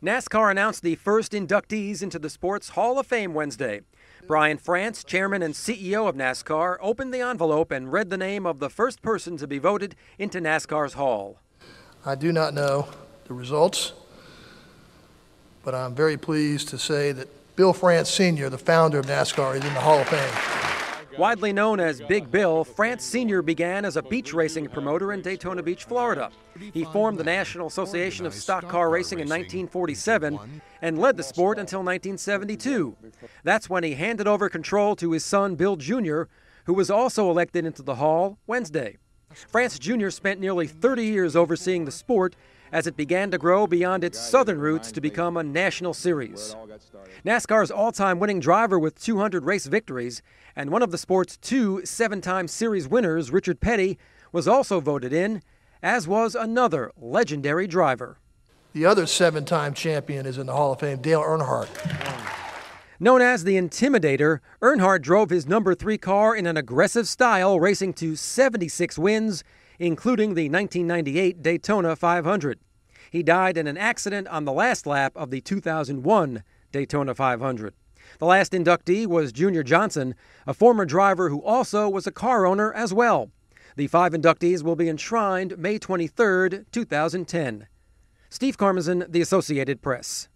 NASCAR announced the first inductees into the Sports Hall of Fame Wednesday. Brian France, chairman and CEO of NASCAR, opened the envelope and read the name of the first person to be voted into NASCAR's Hall. I do not know the results, but I'm very pleased to say that Bill France Sr., the founder of NASCAR, is in the Hall of Fame. Widely known as Big Bill, France Sr. began as a beach racing promoter in Daytona Beach, Florida. He formed the National Association of Stock Car Racing in 1947 and led the sport until 1972. That's when he handed over control to his son, Bill Jr., who was also elected into the Hall Wednesday. France Jr. spent nearly 30 years overseeing the sport as it began to grow beyond its southern roots to become a national series. NASCAR's all-time winning driver with 200 race victories and one of the sport's two seven-time series winners, Richard Petty, was also voted in, as was another legendary driver. The other seven-time champion is in the Hall of Fame, Dale Earnhardt. Known as the Intimidator, Earnhardt drove his number 3 car in an aggressive style, racing to 76 wins, including the 1998 Daytona 500. He died in an accident on the last lap of the 2001 Daytona 500. The last inductee was Junior Johnson, a former driver who also was a car owner as well. The 5 inductees will be enshrined May 23, 2010. Steve Carmazin, The Associated Press.